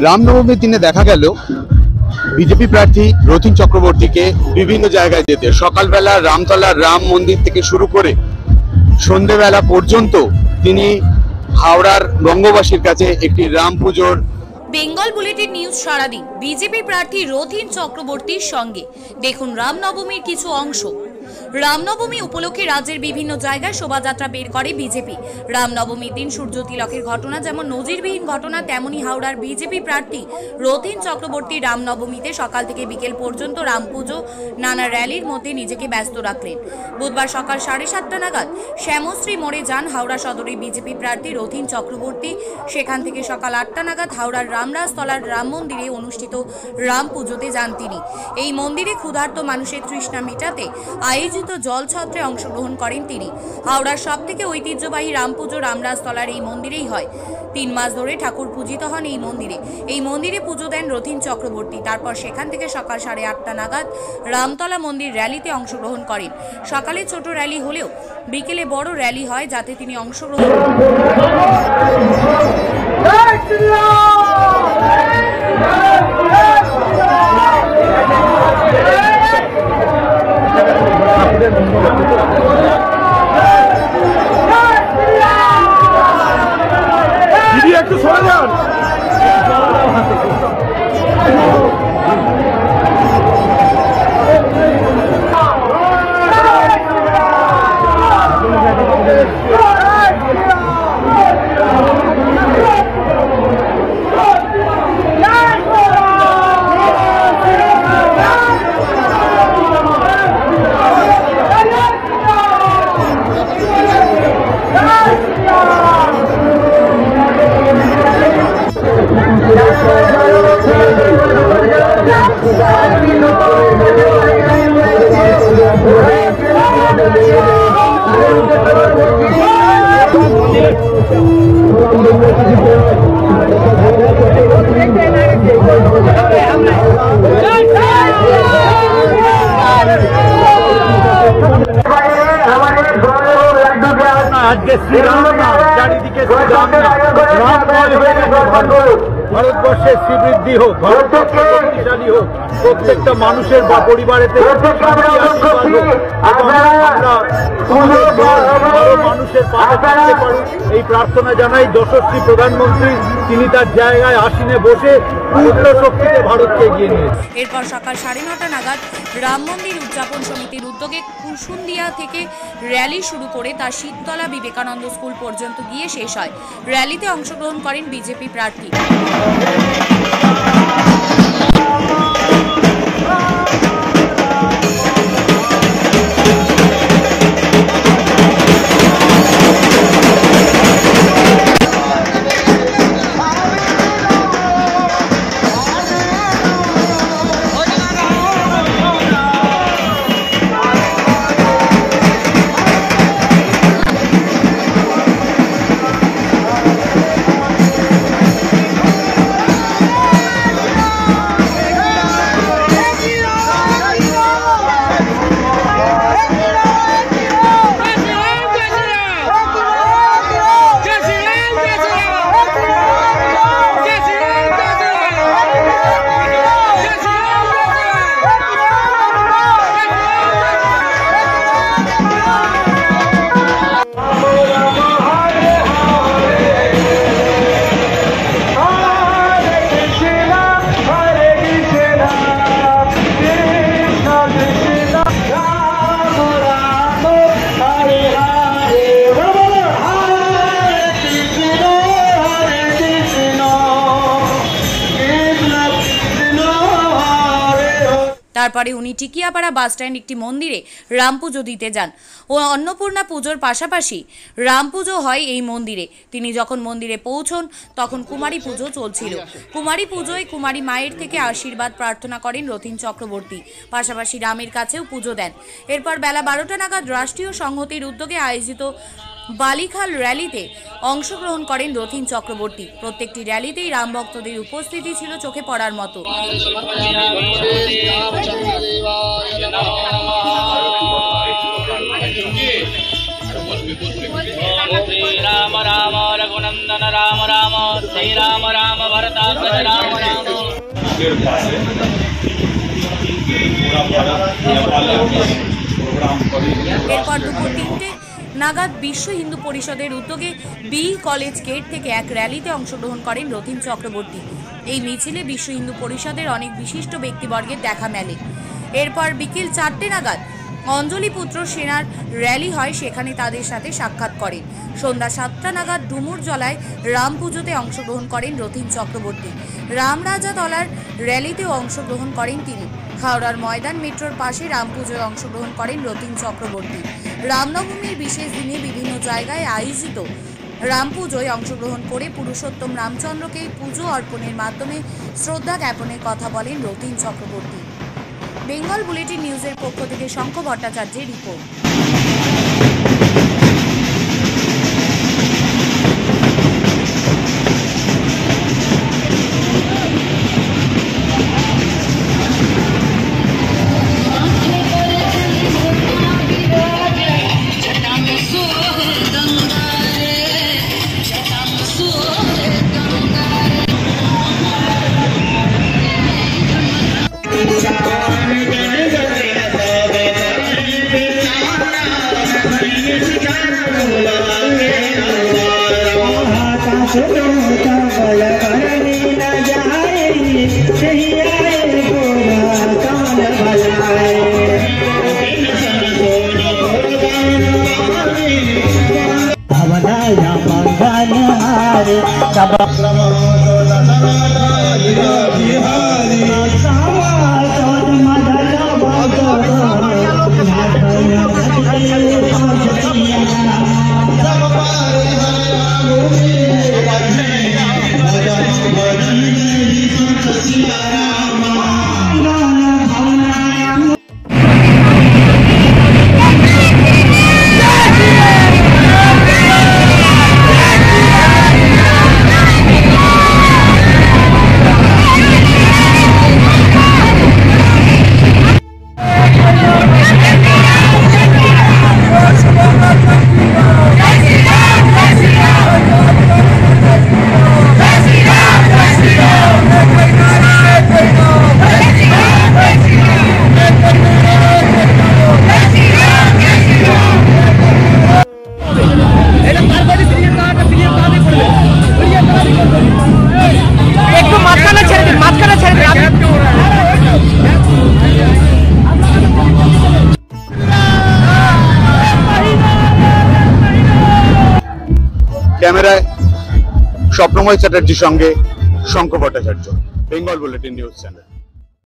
রামনবমীর দিনে দেখা গেল বিজেপি প্রার্থী রথীন চক্রবর্তীকে বিভিন্ন জায়গায় যেতে, সকালবেলা রামতলার রাম মন্দির থেকে শুরু করে সন্ধ্যেবেলা পর্যন্ত তিনি হাওড়ার বঙ্গবাসীর কাছে একটি রাম পুজোর। বেঙ্গল বুলেটিন নিউজ সারাদিন বিজেপি প্রার্থী রথীন চক্রবর্তীর সঙ্গে। দেখুন রামনবমীর কিছু অংশ। রামনবমী উপলক্ষে রাজ্যের বিভিন্ন জায়গায় শোভাযাত্রা বের করে বিজেপি। রামনবমীর দিন সূর্য তিলকের ঘটনা যেমন নজিরবিহীন ঘটনা, তেমনি হাওড়ার বিজেপি প্রার্থী রথীন চক্রবর্তী রামনবমীতে সকাল থেকে বিকেল পর্যন্ত রাম পুজো নানা র্যালির মধ্যে নিজেকে ব্যস্ত রাখলেন। বুধবার সকাল 7:30 নাগাদ শ্যামশ্রী মোড়ে যান হাওড়া সদরের বিজেপি প্রার্থী রথীন চক্রবর্তী। সেখান থেকে সকাল 8টা নাগাদ হাওড়ার রামরাজতলার রাম মন্দিরে অনুষ্ঠিত রাম পুজোতে যান তিনি। এই মন্দিরে ক্ষুধার্ত মানুষের তৃষ্ণা মেটাতে আয়োজিত জলছত্রে অংশগ্রহণ করেন তিনি। হাওড়ার সব থেকে ঐতিহ্যবাহী রাম পুজো রামরাজতলার এই মন্দিরেই হয়। 3 মাস ধরে ঠাকুর পূজিত হন এই মন্দিরে। এই মন্দিরে পুজো দেন রথীন চক্রবর্তী। তারপর সেখান থেকে সকাল 8:30 নাগাদ রামতলা মন্দির র্যালিতে অংশগ্রহণ করেন। সকালে ছোট র্যালি হলেও বিকেলে বড় র্যালি হয়, যাতে তিনি অংশগ্রহণ একটু সরে যান। ভারতবর্ষের শ্রীবৃদ্ধি হোক, ভারতবর্ষ শক্তিশালী হোক, প্রত্যেকটা মানুষের বা পরিবারেতে মানুষের পাশে থাকতে পারি এই প্রার্থনা জানাই। যশস্বী প্রধানমন্ত্রী তিনি তার জায়গায় আসীনে বসে পূর্ণ শক্তিতে ভারতকে এগিয়ে নিয়েছে। এরপর সকাল 9:30 নাগাদ রাম মন্দির উদযাপন সমিতির উদ্যোগে কুসুন্দিয়া থেকে র্যালি শুরু করে তা শীততলা বিবেকানন্দ স্কুল পর্যন্ত গিয়ে শেষ হয়। র্যালিতে অংশগ্রহণ করেন বিজেপি প্রার্থী। তারপরে উনি টিকিয়াপাড়া বাস স্ট্যান্ড একটি মন্দিরে রাম পুজো দিতে যান ও অন্নপূর্ণা পুজোর পাশাপাশি রাম পুজো হয় এই মন্দিরে। তিনি যখন মন্দিরে পৌঁছন তখন কুমারী পুজো চলছিল। কুমারী পুজোয় কুমারী মায়ের থেকে আশীর্বাদ প্রার্থনা করেন রথীন চক্রবর্তী, পাশাপাশি রামের কাছেও পুজো দেন। এরপর বেলা 12টা নাগাদ রাষ্ট্রীয় সংহতির উদ্যোগে আয়োজিত বালিখাল র্যালিতে অংশগ্রহণ করেন রথীন চক্রবর্তী। প্রত্যেকটি র্যালিতেই রাম ভক্তদের উপস্থিতি ছিল চোখে পড়ার মতো। श्री राम राम रघुनंदन राम राम श्री राम राम भरताग्रज राम राम। এরপর দুপুর 3টে নাগাদ বিশ্ব হিন্দু পরিষদের উদ্যোগে বি কলেজ গেট থেকে এক র্যালিতে অংশগ্রহণ করেন রথীন চক্রবর্তী। এই মিছিলে বিশ্ব হিন্দু পরিষদের অনেক বিশিষ্ট ব্যক্তিবর্গের দেখা মেলে। এরপর বিকেল 4টে নাগাদ অঞ্জলি পুত্র সেনার র্যালি হয়, সেখানে তাদের সাথে সাক্ষাৎ করেন। সন্ধ্যা 7টা নাগাদ ডুমুর জলায় রাম পুজোতে অংশগ্রহণ করেন রথীন চক্রবর্তী। রামরাজা তলার র্যালিতেও অংশগ্রহণ করেন তিনি। হাওড়ার ময়দান মেট্রোর পাশে রাম পুজোয় অংশগ্রহণ করেন রথীন চক্রবর্তী। রামনবমীর বিশেষ দিনে বিভিন্ন জায়গায় আয়োজিত রাম পুজোয় অংশগ্রহণ করে পুরুষোত্তম রামচন্দ্রকে পুজো অর্পণের মাধ্যমে শ্রদ্ধা জ্ঞাপনের কথা বলেন রথীন চক্রবর্তী। বেঙ্গল বুলেটিন নিউজের পক্ষ থেকে শঙ্খ ভট্টাচার্যের রিপোর্ট। ক্যামেরায় স্বপ্নময় চ্যাটার্জির সঙ্গে Shankha Bhattacharya, Bengal bulletin news channel.